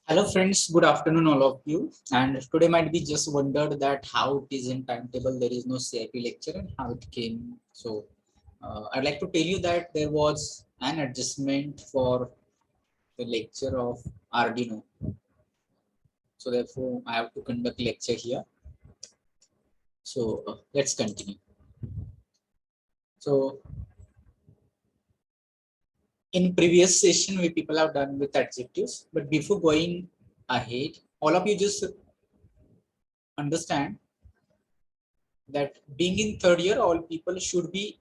Hello friends, good afternoon all of you. And today might be just wondered that how it is in timetable, there is no CIP lecture and how it came. So I'd like to tell you that there was an adjustment for the lecture of Arduino. So therefore I have to conduct lecture here. So let's continue. So in previous session we people have done with adjectives, but before going ahead, all of you just understand that being in third year, all people should be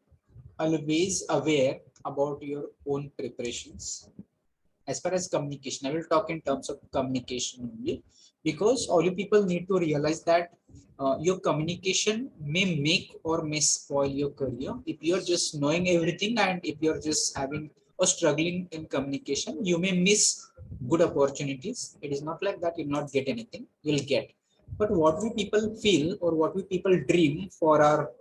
always aware about your own preparations. As far as communication, I will talk in terms of communication only, because all you people need to realize that your communication may make or may spoil your career. If you're just knowing everything and if you're just having or struggling in communication, you may miss good opportunities. It is not like that you'll not get anything, you'll get. But what we people feel or what we people dream for our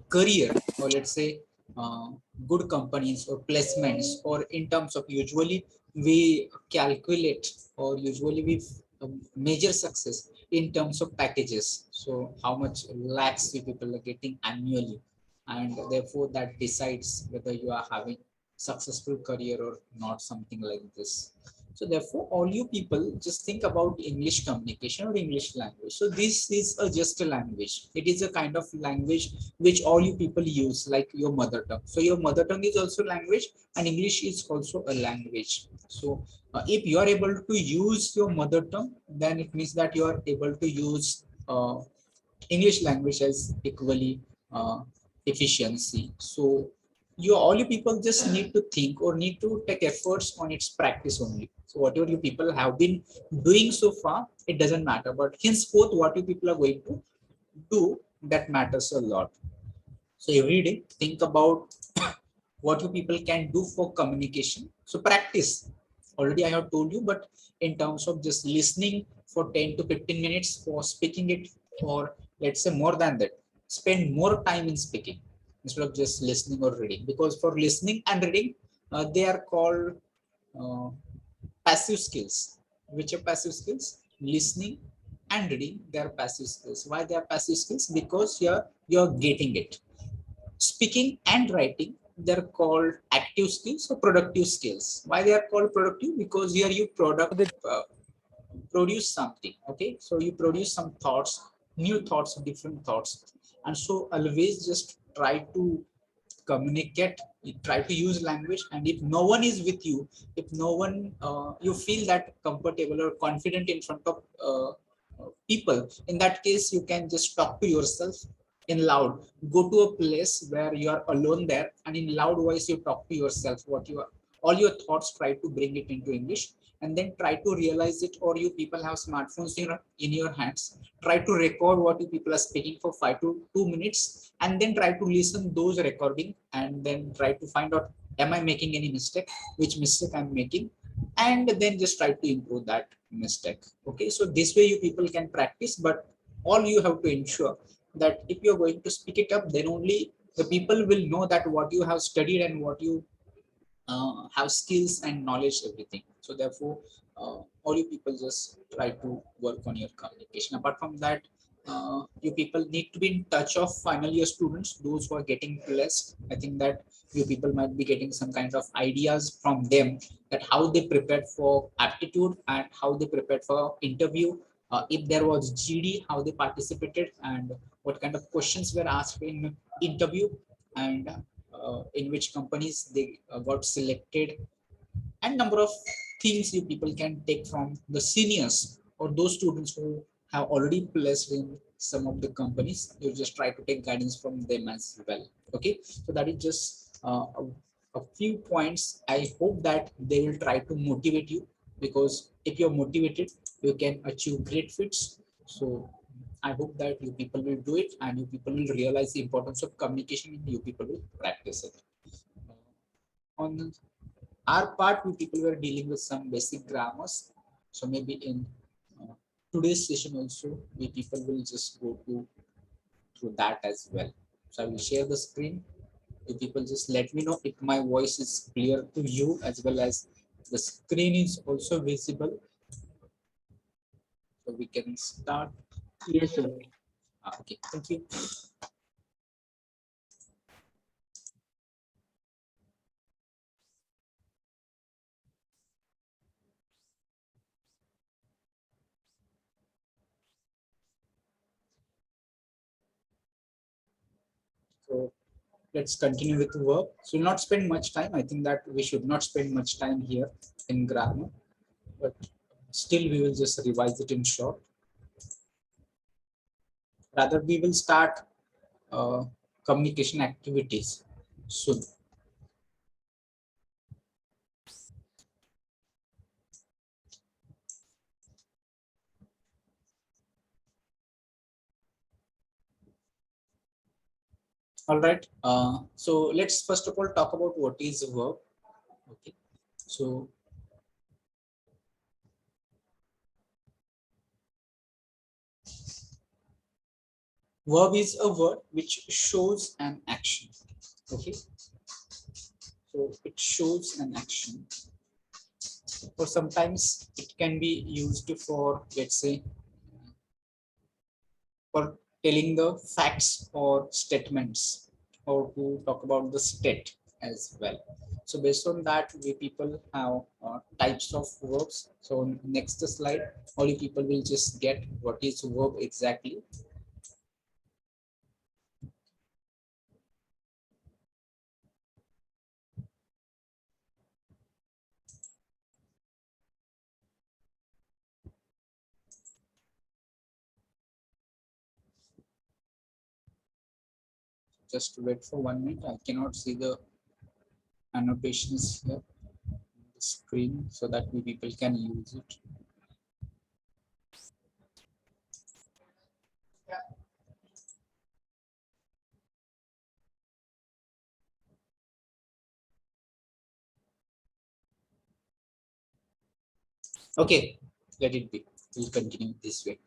career, or let's say uh, good companies or placements, or in terms of usually we calculate or usually we measure success in terms of packages. So how much lakhs you people are getting annually, and therefore that decides whether you are having successful career or not, something like this. So therefore, all you people just think about English communication or English language. So this is just a language. It is a kind of language which all you people use, like your mother tongue. So your mother tongue is also language, and English is also a language. So if you are able to use your mother tongue, then it means that you are able to use English language as equally efficiency. So you all you people just need to think or need to take efforts on its practice only. So whatever you people have been doing so far, it doesn't matter. But henceforth, what you people are going to do, that matters a lot. So every day, think about what you people can do for communication. So practice. Already I have told you, but in terms of just listening for 10 to 15 minutes, for speaking it for, let's say, more than that, spend more time in speaking instead of just listening or reading. Because for listening and reading, they are called uh, passive skills. Which are passive skills? Listening and reading, they are passive skills. Why they are passive skills? Because you're getting it. Speaking and writing, they're called active skills or productive skills. Why they are called productive? Because here you produce something. Okay, so you produce some thoughts, new thoughts, different thoughts, and so always just try to communicate, try to use language. And if no one is with you, if no one you feel that comfortable or confident in front of people, in that case you can just talk to yourself in loud. Go to a place where you are alone there, and in loud voice you talk to yourself what you are, all your thoughts, try to bring it into English, and then try to realize it. Or you people have smartphones in your hands, try to record what you people are speaking for 5 to 2 minutes, and then try to listen those recording, and then try to find out, am I making any mistake, which mistake I'm making, and then just try to improve that mistake. Okay, so this way you people can practice. But all you have to ensure that if you're going to speak it up, then only the people will know that what you have studied and what you have skills and knowledge, everything. So therefore, all you people just try to work on your communication. Apart from that, you people need to be in touch of final year students, those who are getting blessed. I think that you people might be getting some kind of ideas from them, that how they prepared for aptitude and how they prepared for interview. If there was GD, how they participated, and what kind of questions were asked in interview, and in which companies they got selected, and number of things you people can take from the seniors or those students who have already placed in some of the companies. You just try to take guidance from them as well. Okay, so that is just a few points. I hope that they will try to motivate you, because if you're motivated, you can achieve great feats. So I hope that you people will do it, and you people will realize the importance of communication, and you people will practice it. On our part, we people were dealing with some basic grammars. So maybe in uh, today's session also, we people will just go to through that as well. So I will share the screen. You people just let me know if my voice is clear to you, as well as the screen is also visible. So we can start. Yes, sir. Okay, thank you. So let's continue with the verb. So we'll not spend much time. I think that we should not spend much time here in grammar, but still we will just revise it in short. Rather, we will start communication activities soon. All right. So let's first of all talk about what is a verb. Okay. So verb is a word which shows an action. Okay. So it shows an action. Or sometimes it can be used for, let's say, for telling the facts or statements, or to talk about the state as well. So based on that, we people have types of verbs. So next slide, all you people will just get what is verb exactly. Just wait for 1 minute. I cannot see the annotations here on the screen so that we people can use it. Okay, let it be. We'll continue this way.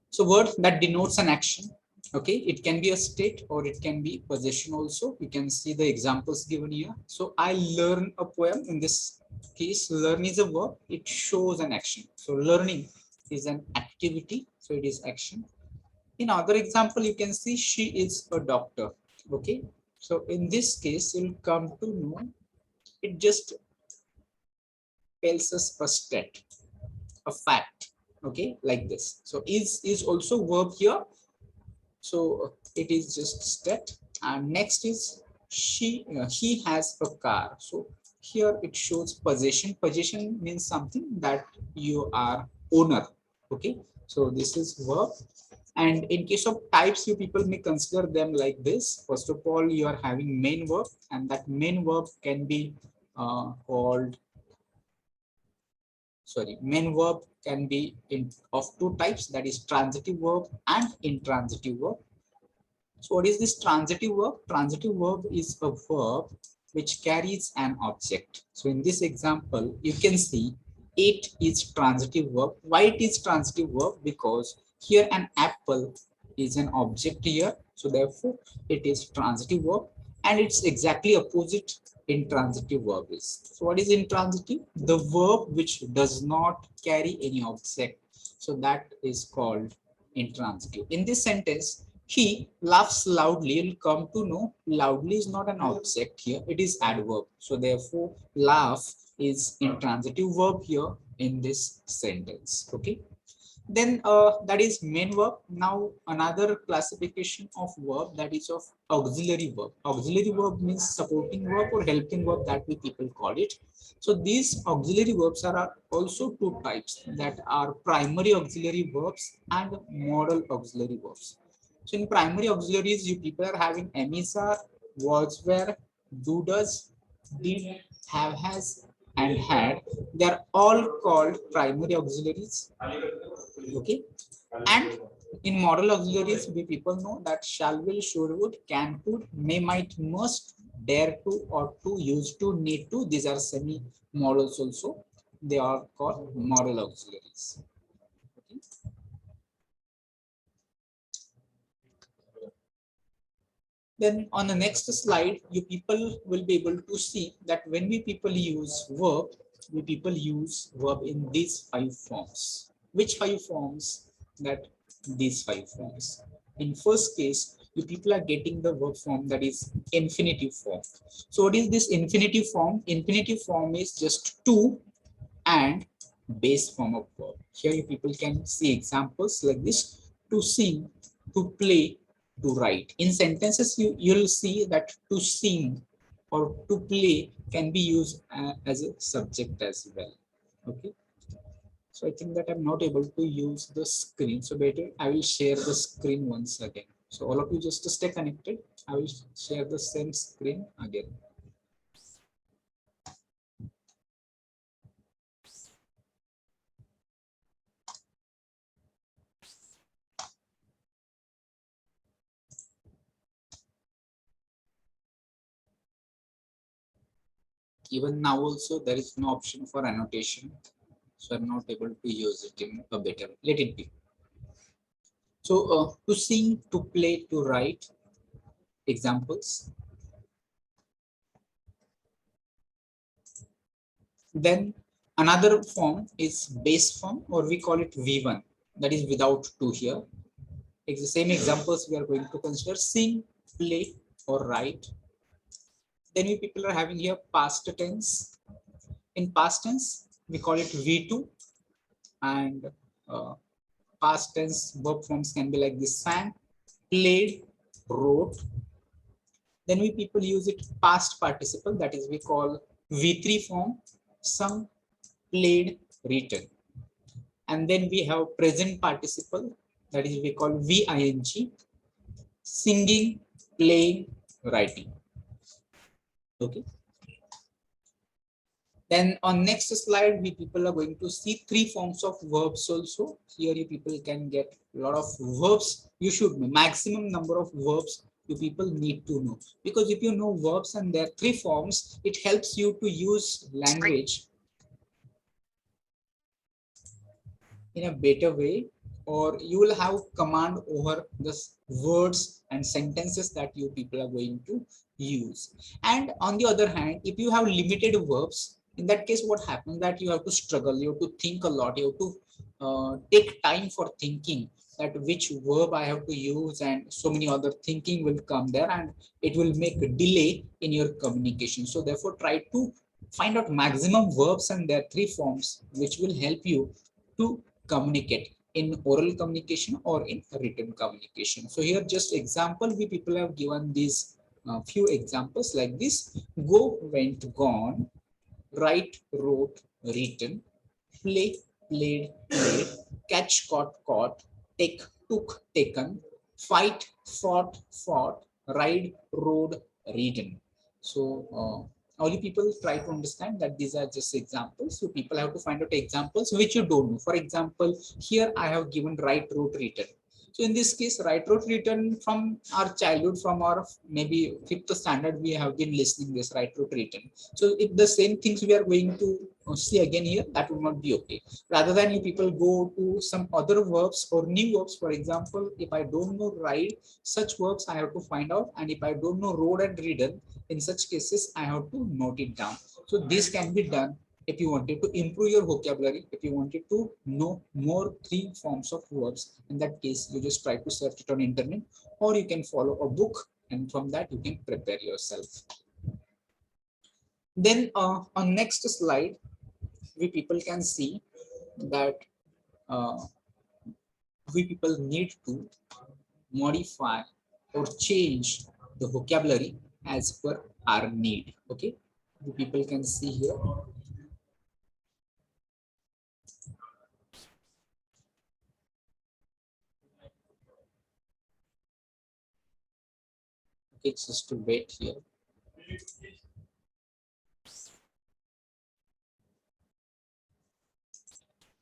So word that denotes an action. Okay, it can be a state or it can be possession also. You can see the examples given here. So I learn a poem. In this case, learn is a verb. It shows an action. So learning is an activity. So it is action. In other example, you can see she is a doctor. Okay. So in this case, you'll come to know it just tells us a state, a fact. Okay, like this. So is also verb here. So it is just state. And next is he has a car. So here it shows possession. Possession means something that you are owner. Okay, so this is verb. And in case of types, you people may consider them like this. First of all, you are having main verb, and that main verb can be called, sorry, main verb can be in of two types, that is transitive verb and intransitive verb. So what is this transitive verb? Transitive verb is a verb which carries an object. So in this example, you can see it is transitive verb. Why it is transitive verb? Because here an apple is an object here. So therefore it is transitive verb, and it's exactly opposite intransitive verb is. So what is intransitive? The verb which does not carry any object. So that is called intransitive. In this sentence, he laughs loudly. You'll come to know loudly is not an object here. It is adverb. So therefore, laugh is intransitive verb here in this sentence. Okay. Then that is main verb. Now another classification of verb, that is of auxiliary verb. Auxiliary verb means supporting verb or helping verb, that we people call it. So these auxiliary verbs are also two types, that are primary auxiliary verbs and modal auxiliary verbs. So in primary auxiliaries, you people are having am, is, are, was, were, do, does, did, have, has, and had. They are all called primary auxiliaries. Okay. And in modal auxiliaries, we people know that shall, will, should, would, can, could, may, might, must, dare to, ought to, used to, need to. These are semi modals also. They are called modal auxiliaries. Okay. Then on the next slide, you people will be able to see that when we people use verb in these 5 forms. Which 5 forms? That these 5 forms. In first case, you people are getting the verb form that is infinitive form. So what is this infinitive form? Infinitive form is just to and base form of verb. Here you people can see examples like this: to sing, to play, to write. In sentences, you'll see that to sing or to play can be used as a subject as well. Okay. So I think that I'm not able to use the screen. So better I will share the screen once again. So all of you just to stay connected. I will share the same screen again. Even now also there is no option for annotation. So I'm not able to use it in a better. Let it be. So to sing, to play, to write, examples. Then another form is base form, or we call it V1. That is without to here. It's the same examples we are going to consider: sing, play, or write. Then we people are having here past tense. In past tense, we call it V2, and uh, past tense verb forms can be like this: sang, played, wrote. Then we people use it past participle, that is we call V3 form: sung, played, written. And then we have present participle, that is we call VING: singing, playing, writing. Okay. Then on next slide, we people are going to see 3 forms of verbs also. Here you people can get a lot of verbs. You should know maximum number of verbs you people need to know, because if you know verbs and their 3 forms, it helps you to use language in a better way, or you will have command over the words and sentences that you people are going to use. And on the other hand, if you have limited verbs, in that case what happens that you have to struggle, you have to think a lot, you have to take time for thinking that which verb I have to use, and so many other thinking will come there, and it will make a delay in your communication. So therefore try to find out maximum verbs and their 3 forms, which will help you to communicate in oral communication or in written communication. So here just example, we people have given these few examples like this: go, went, gone; write, wrote, written; play, played, played; catch, caught, caught; take, took, taken; fight, fought, fought; ride, rode, ridden. So all you people try to understand that these are just examples. So people have to find out examples which you don't know. For example, here I have given write, wrote, written. So in this case, write, wrote, written, from our childhood, from our maybe 5th standard, we have been listening this write, wrote, written. So if the same things we are going to see again here, that will not be okay. Rather than you people go to some other verbs or new verbs. For example, if I don't know write, such verbs I have to find out, and if I don't know road and ridden, in such cases I have to note it down. So this can be done if you wanted to improve your vocabulary, if you wanted to know more 3 forms of verbs. In that case, you just try to search it on internet, or you can follow a book, and from that you can prepare yourself. Then on next slide, we people can see that uh, we people need to modify or change the vocabulary as per our need. Okay, the people can see here. Okay, just to wait here.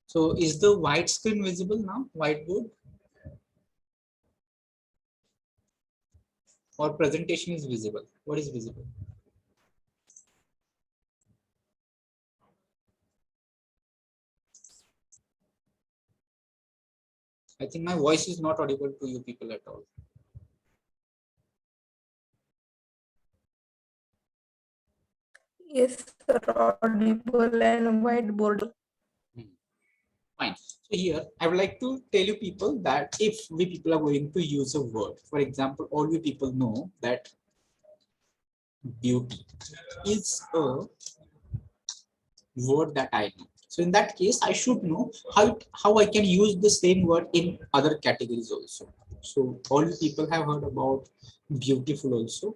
So is the white screen visible now? Whiteboard or presentation is visible? What is visible? I think my voice is not audible to you people at all. Yes, sir, audible and whiteboard. Hmm. Fine. So here I would like to tell you people that if we people are going to use a word, for example, all you people know that beauty is a word that I know. So in that case, I should know how I can use the same word in other categories also. So all you people have heard about beautiful also.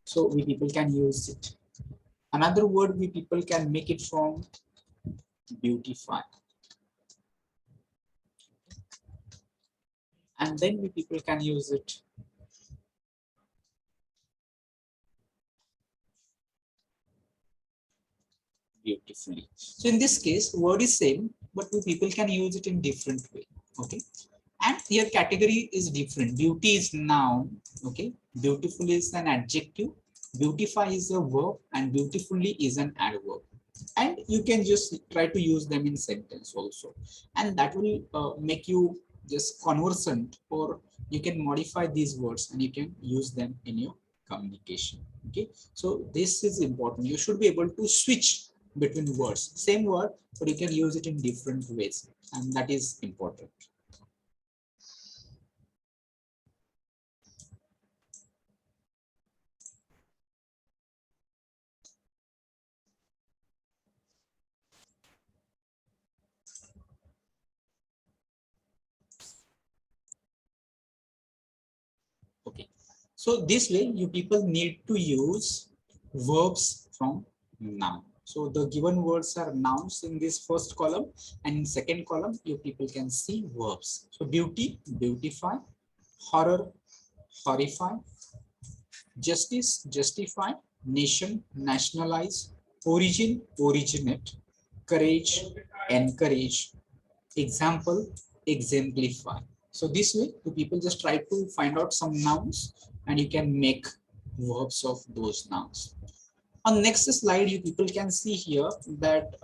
So we people can use it. Another word we people can make it from beautify. And then we people can use it beautifully. So in this case, word is same, but we people can use it in different way. Okay. And here category is different. Beauty is noun. Okay. Beautiful is an adjective. Beautify is a verb, and beautifully is an adverb. And you can just try to use them in sentence also, and that will make you just conversant, or you can modify these words and you can use them in your communication. Okay, so this is important. You should be able to switch between words, same word, but you can use it in different ways, and that is important. Okay, so this way you people need to use verbs from noun. So the given words are nouns in this first column, and in second column you people can see verbs. So beauty, beautify; horror, horrify; justice, justify; nation, nationalize; origin, originate; courage, encourage; example, exemplify. So this way the people just try to find out some nouns and you can make verbs of those nouns. On next slide you people can see here that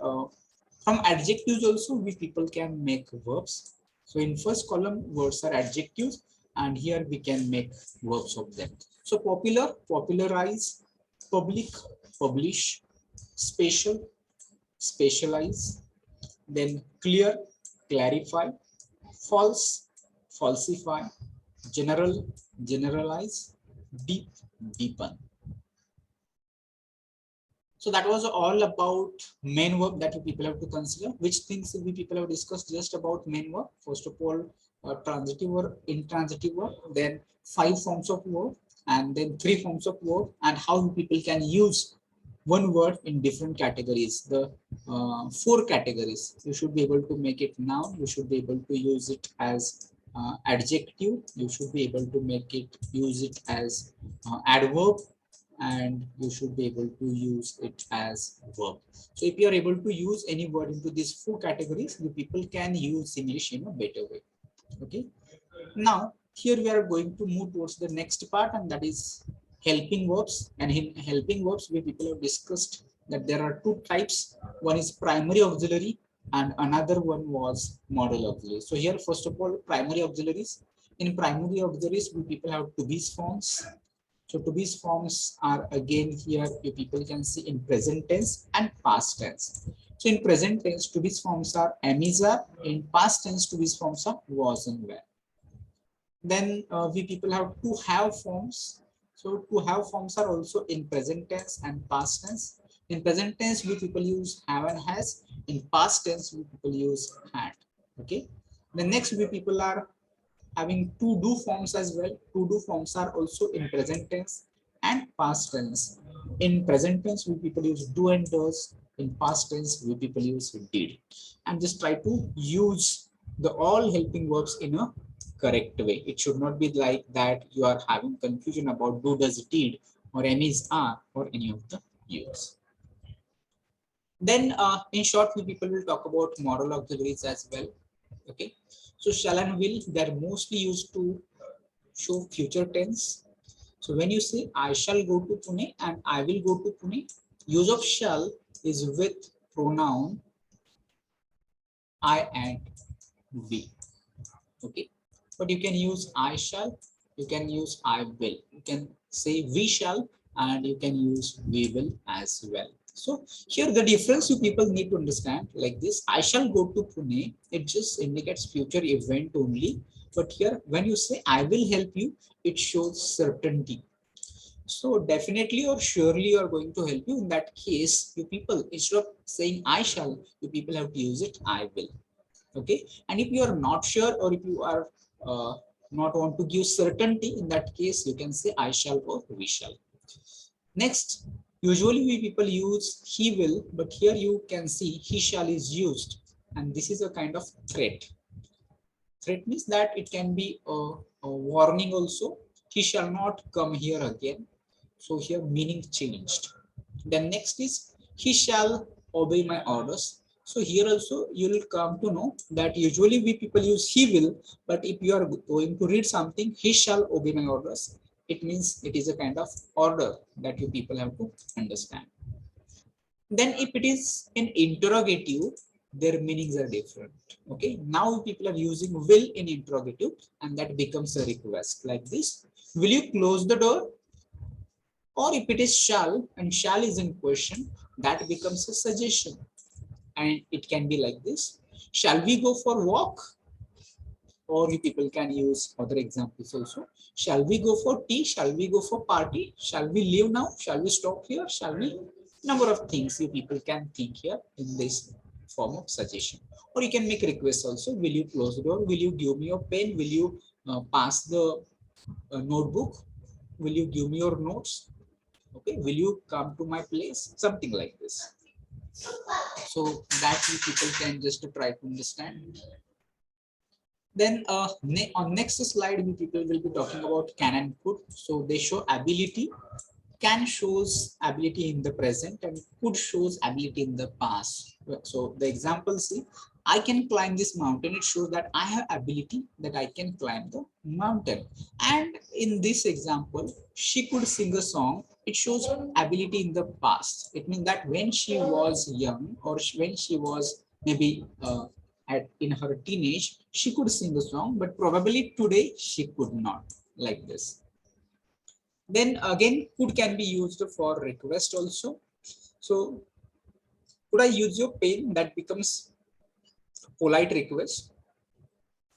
from adjectives also we people can make verbs. So in first column words are adjectives, and here we can make verbs of them. So popular, popularize; public, publish; special, specialize; then clear, clarify; false, falsify; general, generalize; deep, deepen. So that was all about main verb that you people have to consider. Which things we people have discussed just about main verb? First of all, transitive or intransitive verb, then 5 forms of verb, and then 3 forms of verb, and how people can use one word in different categories. The 4 categories. You should be able to make it noun. You should be able to use it as adjective. You should be able to make it use it as adverb, and you should be able to use it as verb. So if you are able to use any word into these 4 categories, the people can use English in a better way. Okay. Now here we are going to move towards the next part, and that is helping verbs. And in helping verbs, we people have discussed that there are 2 types. One is primary auxiliary and another one was modal auxiliary. So here first of all, primary auxiliaries. In primary auxiliaries, we people have to be forms. So to be's forms are again here you people can see in present tense and past tense. So in present tense, to be's forms are am, is, are. In past tense, to be's forms are was and were. Then we people have to have forms. So to have forms are also in present tense and past tense. In present tense, we people use have and has. In past tense, we people use had. Okay. The next we people are having to do forms as well. To do forms are also in present tense and past tense. In present tense, we people use do and does. In past tense, we people use did. And just try to use the all helping verbs in a correct way. It should not be like that you are having confusion about do, does, did, or am, is, are, or any of the use. Then, in short, we people will talk about modal auxiliaries as well. Okay, so shall and will, they're mostly used to show future tense. So when you say I shall go to Pune and I will go to Pune, use of shall is with pronoun I and we. Okay, but you can use I shall, you can use I will, you can say we shall, and you can use we will as well. So here the difference you people need to understand like this. I shall go to Pune, it just indicates future event only, but here when you say I will help you, it shows certainty. So definitely or surely you are going to help you. In that case, you people, instead of saying I shall, you people have to use it I will. Okay, and if you are not sure, or if you are uh, not want to give certainty, in that case you can say I shall or we shall. Next, usually we people use he will, but here you can see he shall is used, and this is a kind of threat. Threat means that it can be a warning also. He shall not come here again. So here meaning changed. Then next is he shall obey my orders. So here also you will come to know that usually we people use he will, but if you are going to read something, he shall obey my orders, it means it is a kind of order that you people have to understand. Then if it is in interrogative, their meanings are different. Okay, now people are using will in interrogative, and that becomes a request like this. Will you close the door? Or if it is shall, and shall is in question, that becomes a suggestion. And it can be like this. Shall we go for walk? Or you people can use other examples also. Shall we go for tea? Shall we go for party? Shall we leave now? Shall we stop here? Shall we? Number of things you people can think here in this form of suggestion. Or you can make requests also. Will you close the door? Will you give me your pen? Will you pass the notebook? Will you give me your notes? Okay. Will you come to my place? Something like this. So that you people can just try to understand. Then on next slide, we people will be talking about can and could. So they show ability. Can shows ability in the present, and could shows ability in the past. So the example, see, I can climb this mountain. It shows that I have ability that I can climb the mountain. And in this example, she could sing a song. It shows ability in the past. It means that when she was young, or when she was maybe in her teenage, she could sing a song, but probably today she could not, like this. Then again, could can be used for request also. So could I use your pen? That becomes polite request.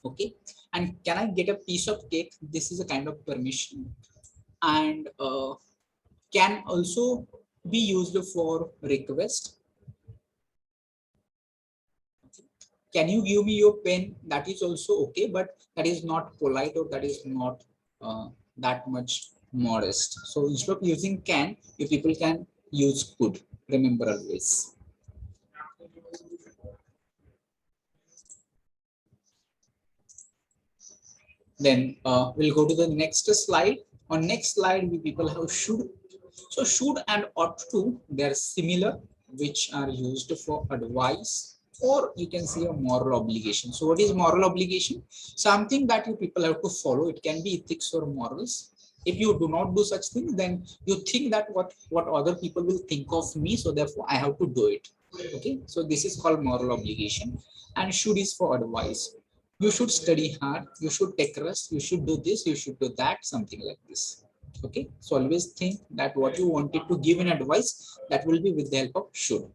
Okay. And can I get a piece of cake? This is a kind of permission. And can also be used for request. Can you give me your pen? That is also okay, but that is not polite, or that is not that much modest. So instead of using can, you people can use could. Remember always. Then we'll go to the next slide. On next slide, we people have should. So should and ought to, they're similar, which are used for advice, or you can see a moral obligation. So what is moral obligation? Something that you people have to follow. It can be ethics or morals. If you do not do such things, then you think that what other people will think of me, so therefore I have to do it. Okay, so this is called moral obligation. And should is for advice. You should study hard, you should take rest, you should do this, you should do that, something like this. Okay, so always think that what you wanted to give an advice, that will be with the help of should.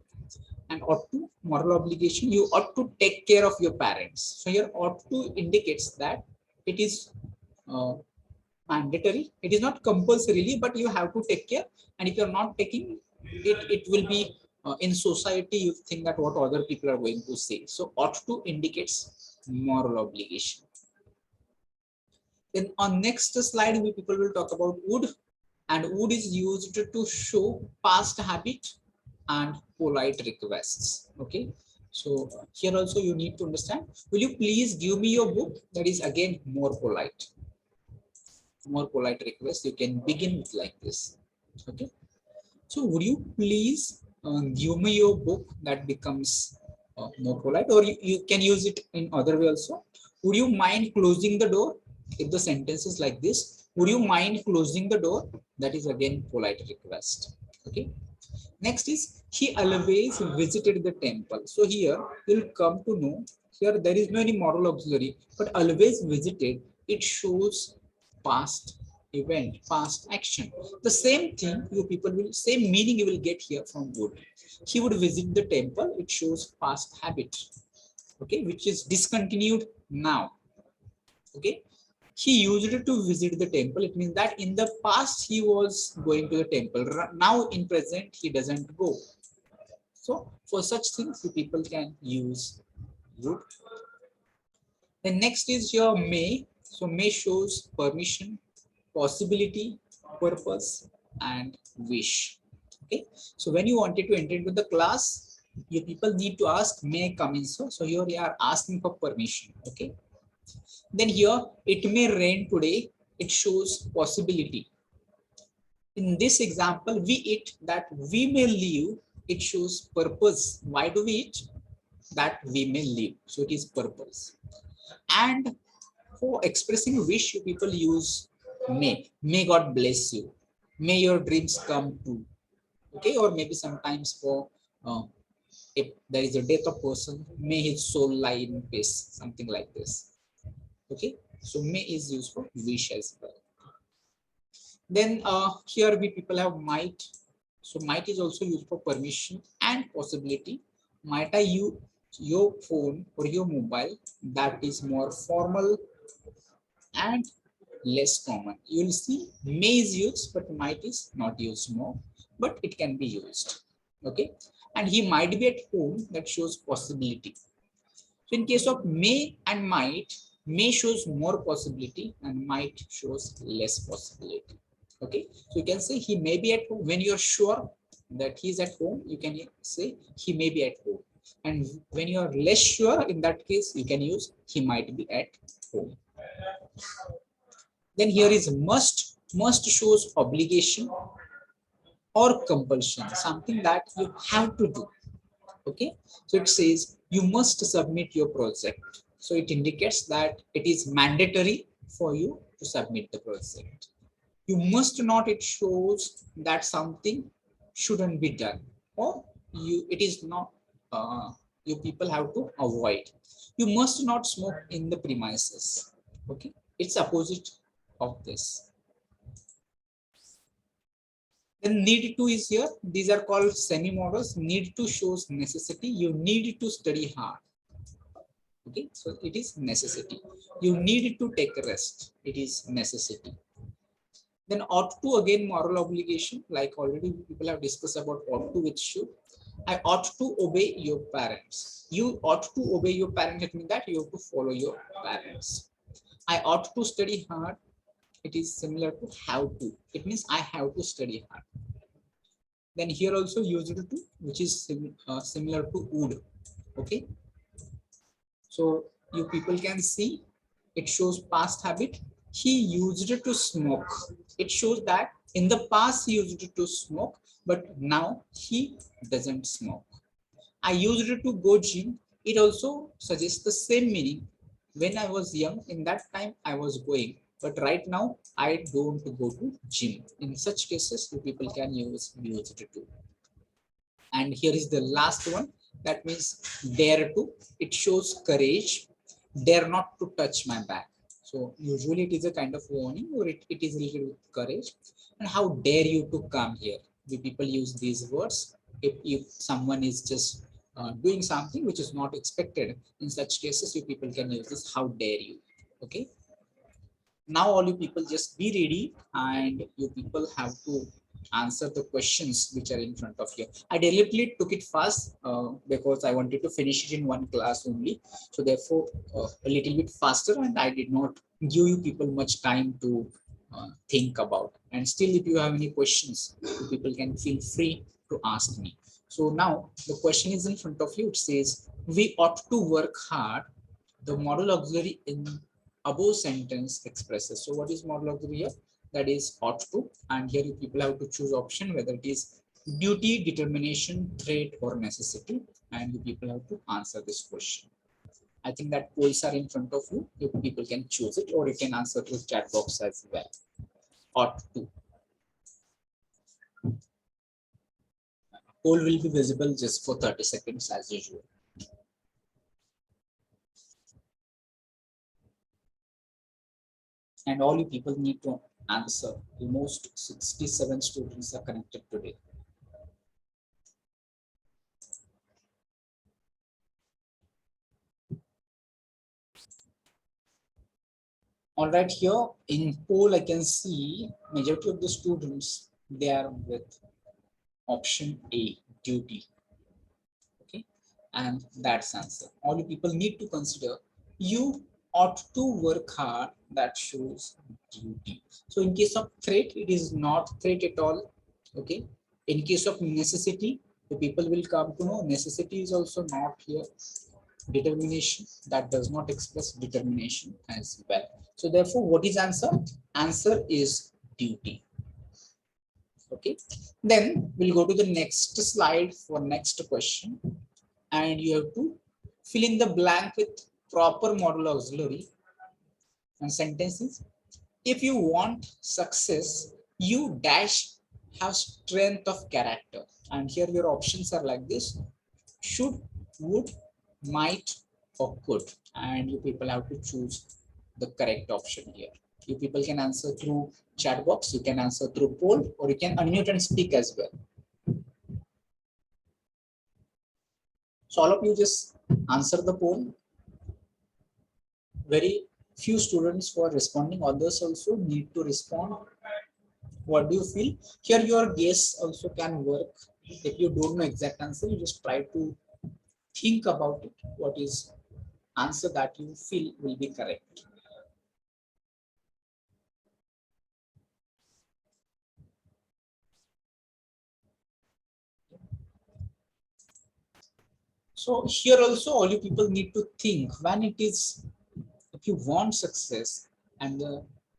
And ought to, moral obligation, you ought to take care of your parents. So here ought to indicates that it is mandatory, it is not compulsorily, but you have to take care. And if you're not taking it, it will be in society, you think that what other people are going to say. So ought to indicates moral obligation. Then on next slide, we people will talk about would, and would is used to show past habit and polite requests. Okay, so here also you need to understand, will you please give me your book? That is again more polite, more polite request. You can begin with like this. Okay, so would you please give me your book? That becomes more polite, or you can use it in other way also. Would you mind closing the door? If the sentence is like this, would you mind closing the door? That is again polite request. Okay. Next is he always visited the temple. So here you'll come to know, here there is no any moral auxiliary, but always visited, it shows past event, past action. The same thing you people will, same meaning you will get here from would. He would visit the temple. It shows past habit. Okay, which is discontinued now. Okay, he used to visit the temple. It means that in the past he was going to the temple. Now in present he doesn't go. So for such things, you people can use would. The next is your may. So may shows permission, possibility, purpose, and wish. Okay. So when you wanted to enter into the class, you people need to ask, may I come in? So here you are asking for permission. Okay. Then here, it may rain today. It shows possibility. In this example, we eat, that we may live. It shows purpose. Why do we eat? That we may live. So it is purpose. And for expressing wish, you people use may. May God bless you. May your dreams come true. Okay, or maybe sometimes for if there is a death of person, may his soul lie in peace, something like this. Okay, so may is used for wish as well. Then here we people have might. So might is also used for permission and possibility. Might I use your phone or your mobile? That is more formal and less common. You will see may is used, but might is not used more, but it can be used. Okay, and he might be at home. That shows possibility. So in case of may and might, may shows more possibility and might shows less possibility. Okay, so you can say he may be at home. When you're sure that he's at home, you can say he may be at home. And when you are less sure, in that case, you can use he might be at home. Then here is must. Must shows obligation or compulsion, something that you have to do. Okay, so it says you must submit your project. So it indicates that it is mandatory for you to submit the project. You must not, it shows that something shouldn't be done, or it is not, you people have to avoid. You must not smoke in the premises. Okay, it's opposite of this. Then need to is here. These are called semi-modals. Need to shows necessity. You need to study hard. Okay, so it is necessity. You need to take a rest. It is necessity. Then ought to, again moral obligation. Like already people have discussed about ought to, which should. I ought to obey your parents. You ought to obey your parents. It means that you have to follow your parents. I ought to study hard. It is similar to have to. It means I have to study hard. Then here also used to, which is similar to would. Okay, so you people can see it shows past habit. He used to smoke. It shows that in the past he used to smoke, but now he doesn't smoke. I used to go gym. It also suggests the same meaning. When I was young, in that time I was going, but right now I don't go to gym. In such cases, you people can use used to. And here is the last one. That means dare to. It shows courage. Dare not to touch my back. So usually it is a kind of warning, or it is related with courage. And how dare you to come here? We people use these words if someone is just doing something which is not expected. In such cases, you people can use this, how dare you. Okay, now all you people just be ready, and you people have to answer the questions which are in front of you. I deliberately took it fast because I wanted to finish it in one class only. So therefore a little bit faster, and I did not give you people much time to think about. And still, if you have any questions, you people can feel free to ask me. So now the question is in front of you. It says we ought to work hard. The model auxiliary in above sentence expresses. So what is model auxiliary here? That is ought to, and here you people have to choose option whether it is duty, determination, threat, or necessity, and you people have to answer this question. I think that polls are in front of you. You people can choose it, or you can answer to the chat box as well. Ought to. Poll will be visible just for 30 seconds as usual. And all you people need to answer. Almost 67 students are connected today. All right, here in poll, I can see majority of the students, they are with option A, duty. Okay, and that's answer. All you people need to consider, you ought to work hard, that shows duty. So in case of threat, it is not threat at all. Okay, in case of necessity, the people will come to know necessity is also not here. Determination, that does not express determination as well. So therefore, what is answer? Answer is duty. Okay, then we'll go to the next slide for next question, and you have to fill in the blank with proper modal auxiliary and sentences. If you want success, you dash have strength of character, and here your options are like this: should, would, might, or could, and you people have to choose the correct option here. You people can answer through chat box, you can answer through poll, or you can unmute and speak as well. So all of you just answer the poll. Very few students who are responding, others also need to respond. What do you feel? Here your guess also can work. If you don't know exact answer, you just try to think about it. What is answer that you feel will be correct? So here also all you people need to think when it is, if you want success, and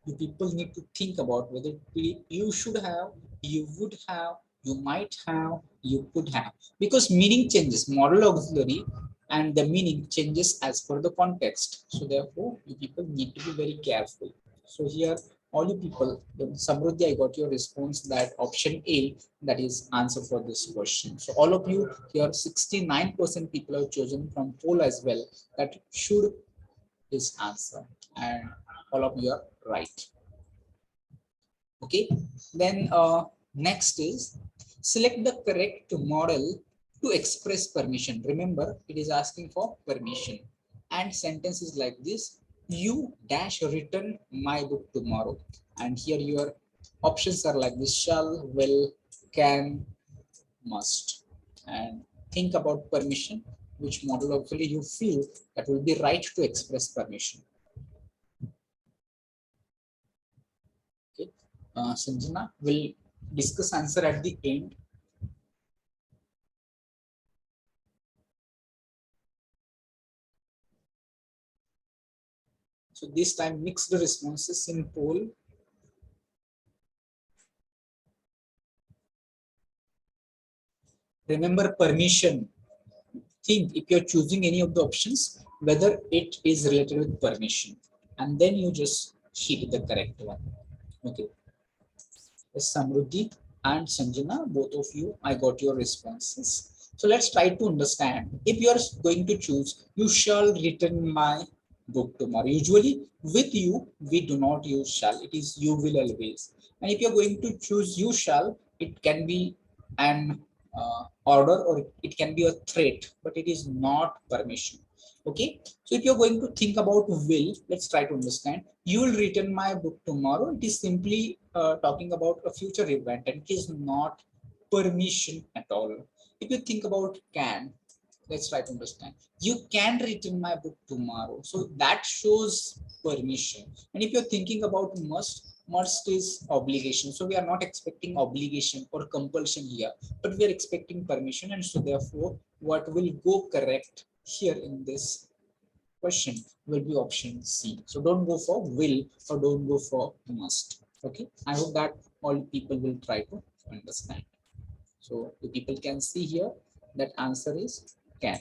you people need to think about whether you should have, you would have, you might have, you could have, because meaning changes, modal auxiliary and the meaning changes as per the context. So therefore you people need to be very careful. So here all you people, Samruddhi, I got your response that option A, that is answer for this question. So all of you here, 69% people have chosen from poll as well that should is answer, and all of you are right. Okay, then next is select the correct model to express permission. Remember, it is asking for permission, and sentences like this: you dash return my book tomorrow, and here your options are like this: shall, will, can, must. And think about permission, which model actually you feel that will be right to express permission. Okay, Sanjana will discuss answer at the end. So this time mix the responses in poll. Remember permission. Think if you're choosing any of the options, whether it is related with permission, and then you just hit the correct one. Okay. Samruddhi and Sanjana, both of you, I got your responses. So let's try to understand. If you are going to choose, you shall return my book tomorrow. Usually with you, we do not use shall. It is you will always. And if you're going to choose you shall, it can be an order or it can be a threat, but it is not permission. Okay, so if you're going to think about will, let's try to understand. You will return my book tomorrow. It is simply talking about a future event, and it is not permission at all. If you think about can, let's try to understand. You can return my book tomorrow. So that shows permission. And if you're thinking about must is obligation. So we are not expecting obligation or compulsion here, but we are expecting permission. And so therefore, what will go correct here in this question will be option C. So don't go for will or don't go for must. Okay, I hope that all people will try to understand. So the people can see here that answer is can.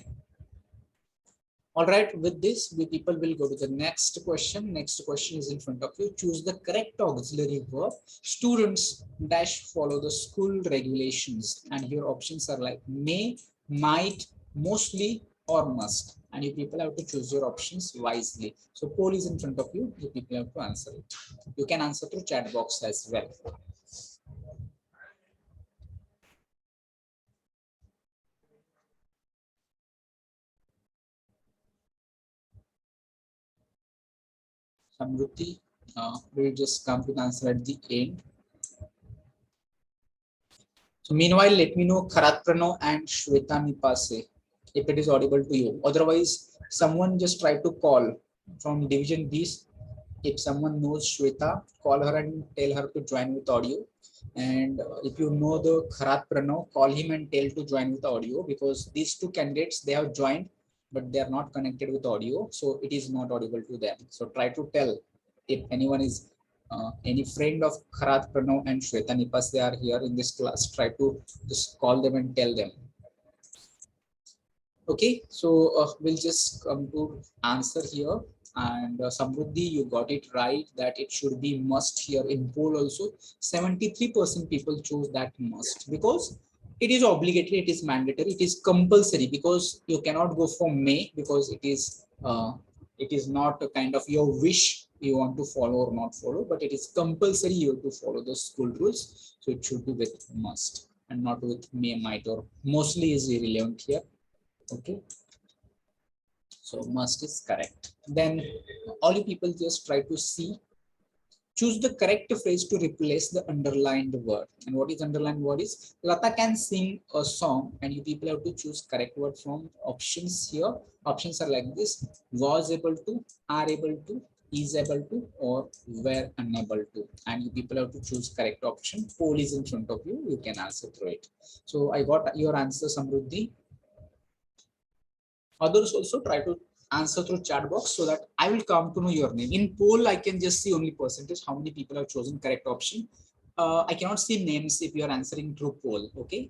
All right, with this, we people will go to the next question. Next question is in front of you. Choose the correct auxiliary verb. Students dash follow the school regulations, and your options are like may, might, mostly, or must. and you people have to choose your options wisely. So poll is in front of you. You people have to answer it. You can answer through chat box as well. Samruti, we'll just come to the answer at the end. So meanwhile, let me know Kharat Prano and Shweta Nipase if it is audible to you. Otherwise, someone just try to call from division B. If someone knows Shweta, call her and tell her to join with audio. And if you know the Kharat Prano, call him and tell to join with audio, because these two candidates, they have joined, but they are not connected with audio. So it is not audible to them. So try to tell if anyone is any friend of Kharat Pranav and Shweta Nipas, they are here in this class, try to just call them and tell them. Okay, so we'll just come to answer here. And Samruddhi, you got it right that it should be must here in poll also. 73% people chose that must, because it is obligatory, it is mandatory, it is compulsory, because you cannot go for may, because it is not a kind of your wish you want to follow or not follow, but it is compulsory you have to follow the school rules. So it should be with must and not with may, might, or mostly is irrelevant here. Okay, so must is correct. Then all you people just try to see, choose the correct phrase to replace the underlined word. And what is underlined word is Lata can sing a song, and you people have to choose correct word from options here. Options are like this: was able to, are able to, is able to, or were unable to. And you people have to choose correct option. Poll is in front of you. You can answer through it. So I got your answer, Samruddhi. Others also try to answer through chat box so that I will come to know your name. In poll, I can just see only percentage, how many people have chosen correct option. I cannot see names if you are answering through poll. Okay.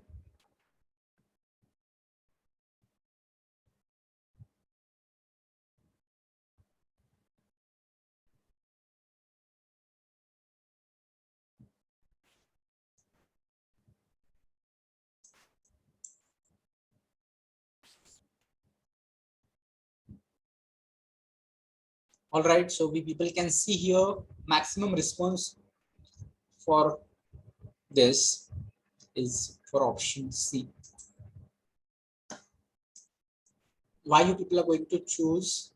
All right. So we people can see here maximum response for this is for option C. Why you people are going to choose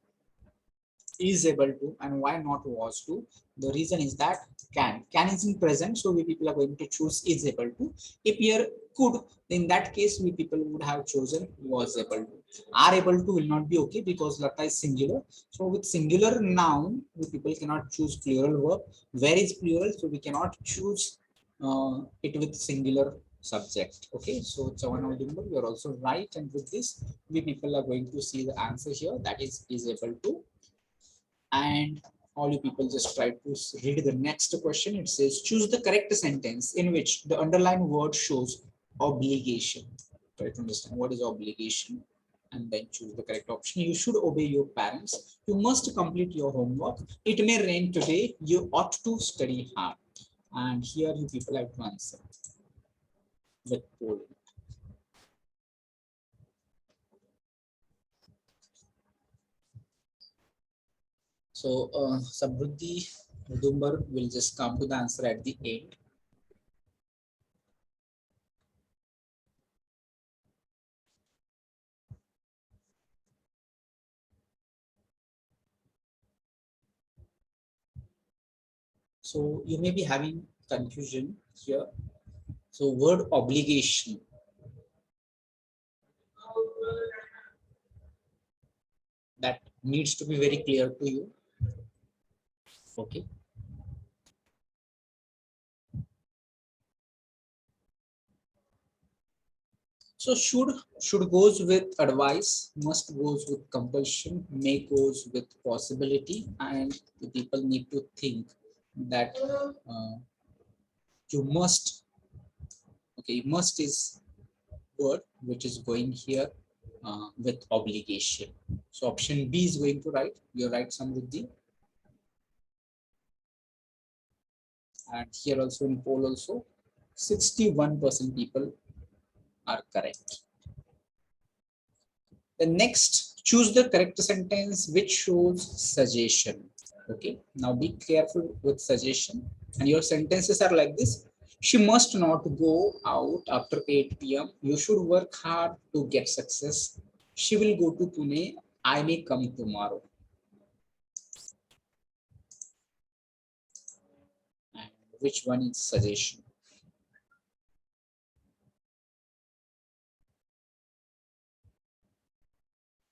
is able to and why not was to? The reason is that can is in present, so we people are going to choose is able to. If here could, in that case we people would have chosen was able to. Are able to will not be okay, because Lata is singular. So with singular noun we people cannot choose plural verb. Where is plural, so we cannot choose it with singular subject. Okay, so it's a one audible. You are also right, and with this we people are going to see the answer here, that is able to. And all you people just try to read the next question. It says choose the correct sentence in which the underlined word shows obligation. Try to understand what is obligation and then choose the correct option. You should obey your parents. You must complete your homework. It may rain today. You ought to study hard. And here you people have to answer with poll. So Samruddhi Mudumbar will just come to the answer at the end. So you may be having confusion here. So word obligation. That needs to be very clear to you. Okay. So should goes with advice, must goes with compulsion, may goes with possibility, and the people need to think that you must. Okay, must is word which is going here with obligation. So option B is going to write. You're right, Samruddhi. And here also in poll also 61% people are correct. The next Choose the correct sentence which shows suggestion. Okay, now be careful with suggestion. And your sentences are like this. She must not go out after 8 p.m. You should work hard to get success. She will go to Pune. I may come tomorrow. And which one is suggestion?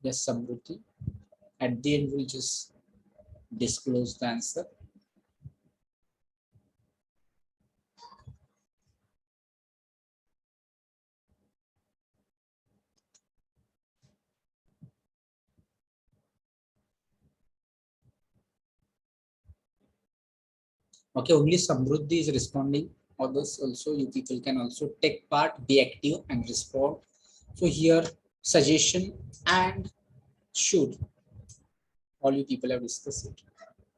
Yes, Samruddhi. At the end, we'll just disclose the answer. Okay, only Samruddhi is responding. Others also, you people can also take part, be active and respond. So here, suggestion and should, all you people have discussed it.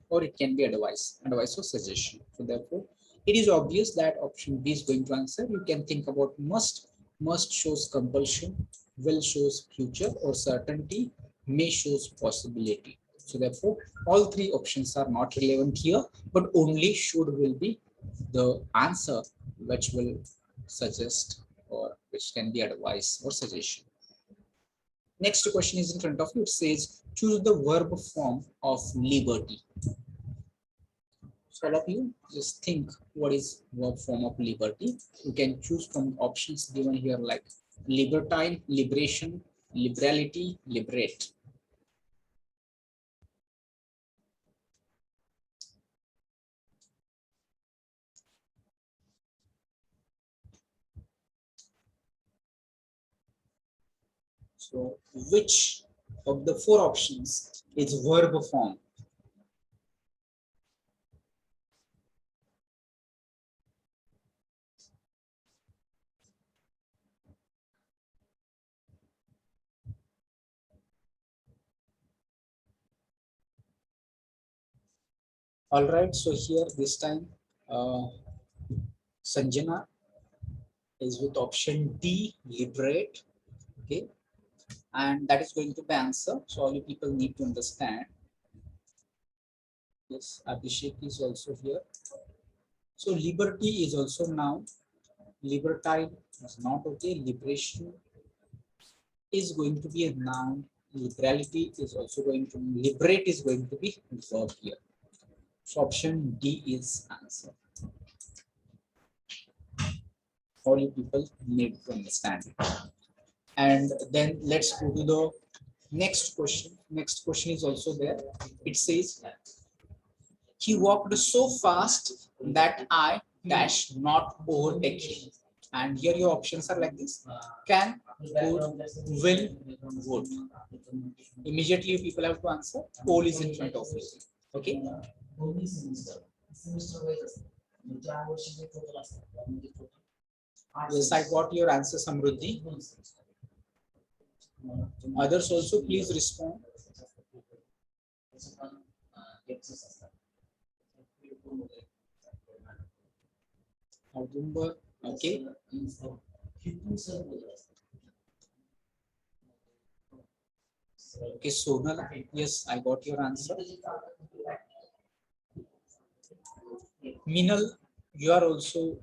Or it can be advice or suggestion. So therefore, it is obvious that option B is going to answer. You can think about must shows compulsion, will shows future or certainty, may shows possibility. So therefore, all three options are not relevant here, but only should will be the answer which will suggest or which can be advice or suggestion. Next question is in front of you. It says choose the verb form of liberty. So all of you just think what is verb form of liberty. You can choose from options given here like libertine, liberation, liberality, liberate. So which of the four options is verb form? All right, so here this time Sanjana is with option D, liberate. Okay, and that is going to be answer. So all you people need to understand. Yes, Abhishek is also here. So liberty is also noun. Libertine is not okay. Liberation is going to be a noun. Liberality is also going to liberate is going to be verb here. So option D is answer. All you people need to understand it. And then let's go to the next question. Next question is also there. It says he walked so fast that I dash not overtake him. And here your options are like this: can, could, will, would. Immediately people have to answer. All is in front of you. Okay. Yes, I got your answer, Samruddhi. Others also please respond. Okay. Okay, Sonal, yes, I got your answer. Minal, you are also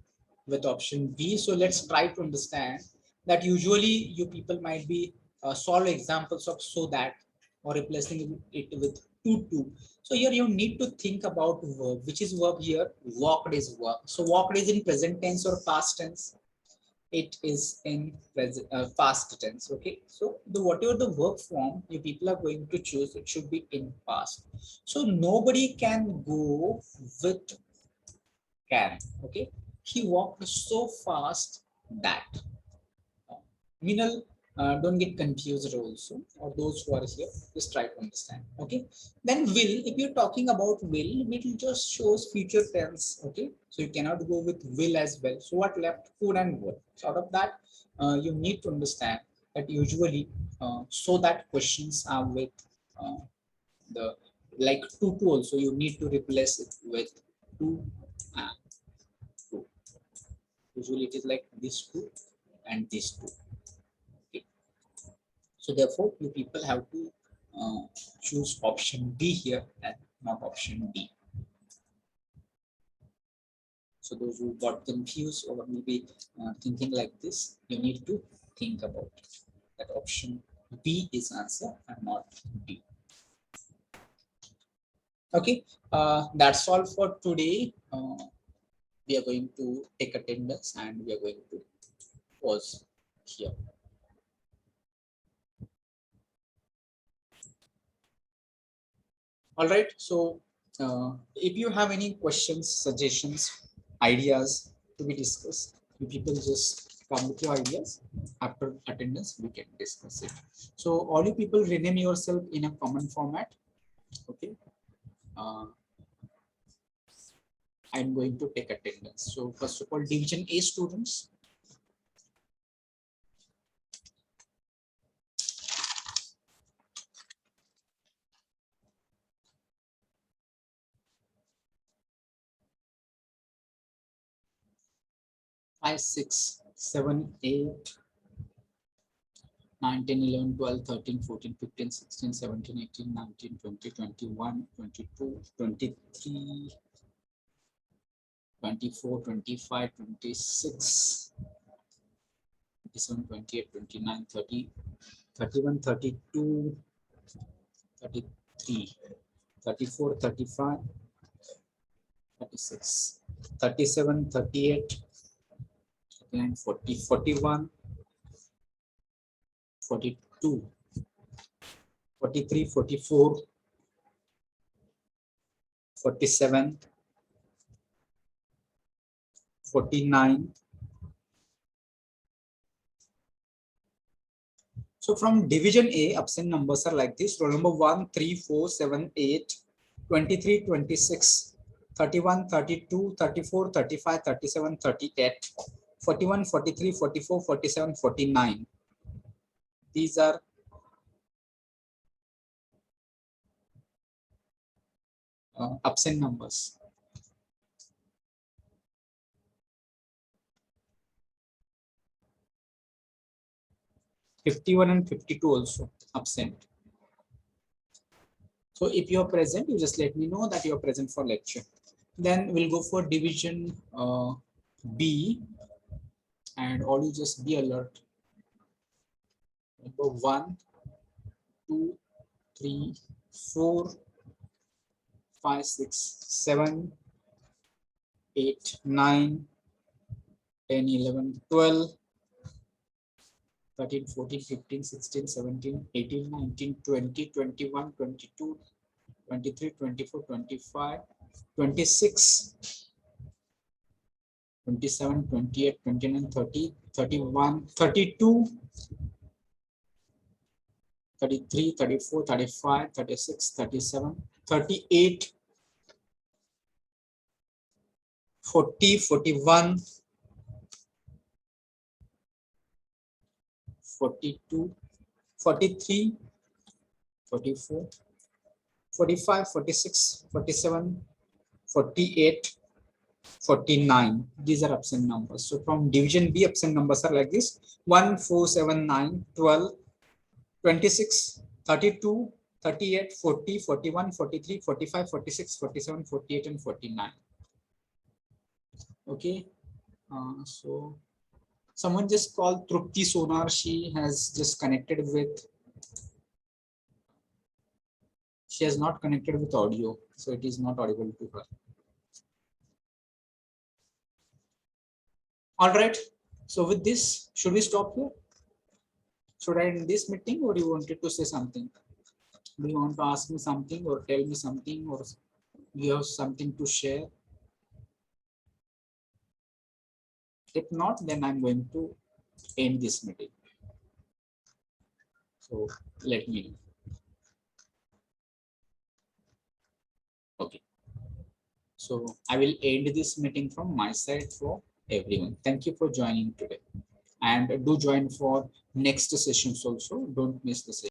with option B. So let's try to understand that usually you people might be solve examples of so that or replacing it with to. So here you need to think about verb. Which is verb here? Walked is verb. So walked is in present tense or past tense? It is in present past tense. Okay, so the whatever the verb form you people are going to choose, it should be in past. So nobody can go with can. Okay, he walked so fast that Minal, don't get confused also, or those who are here, just try to understand. Okay, then will, if you're talking about will just shows future tense. Okay, so you cannot go with will as well. So what left? Could and would. So out of that, you need to understand that usually, so that questions are with the like to also, you need to replace it with to and to. Usually it is like this two and this two. Okay. So therefore, you people have to choose option B here and not option D. So those who got confused or maybe thinking like this, you need to think about that option B is answer and not D. Okay, that's all for today. We are going to take attendance and we are going to pause here. All right, so if you have any questions, suggestions, ideas to be discussed, you people just come with your ideas. After attendance, we can discuss it. So all you people rename yourself in a common format. Okay. I'm going to take attendance. So first of all, Division A students. Five, 6, 7, 8, 9, 10, 11, 12, 13, 14, 15, 16, 17, 18, 19, 20, 21, 22, 23, 24, 25, 26, 27, 28, 29, 30, 31, 32, 33, 34, 35, 36, 37, 38, 39, 40, 41, 42, 43, 44, 47, 49. So from division A, absent numbers are like this. Roll number 1, 3, 4, 7, 8, 23, 26, 31, 32, 34, 35, 37, 38, 41, 43, 44, 47, 49. These are absent numbers. (51) and 52 also absent. So if you are present, you just let me know that you are present for lecture. Then we'll go for division B, and all you just be alert. Number 1, 2, 3, 4, 5, 6, 7, 8, 9, 10, 11, 12, 13, 14, 15, 16, 17, 18, 19, 20, 21, 22, 23, 24, 25, 26, 27, 28, 29, 30, 31, 32, 33, 34, 35, 36, 37, 38, 40, 41, 42, 43, 44, 45, 46, 47, 48, 49. These are absent numbers. So from division B, absent numbers are like this: 1, 4, 7, 9, 12, 26, 32, 38, 40, 41, 43, 45, 46, 47, 48, and 49. Okay. So someone just called Trupti Sonar. She has just connected with, she has not connected with audio, so it is not audible to her. All right. So with this, should we stop here? Should I end this meeting, or you wanted to say something? Do you want to ask me something or tell me something, or you have something to share? If not, then I'm going to end this meeting. So let me know. Okay. So I will end this meeting from my side for everyone. Thank you for joining today. And do join for next sessions also. Don't miss the session.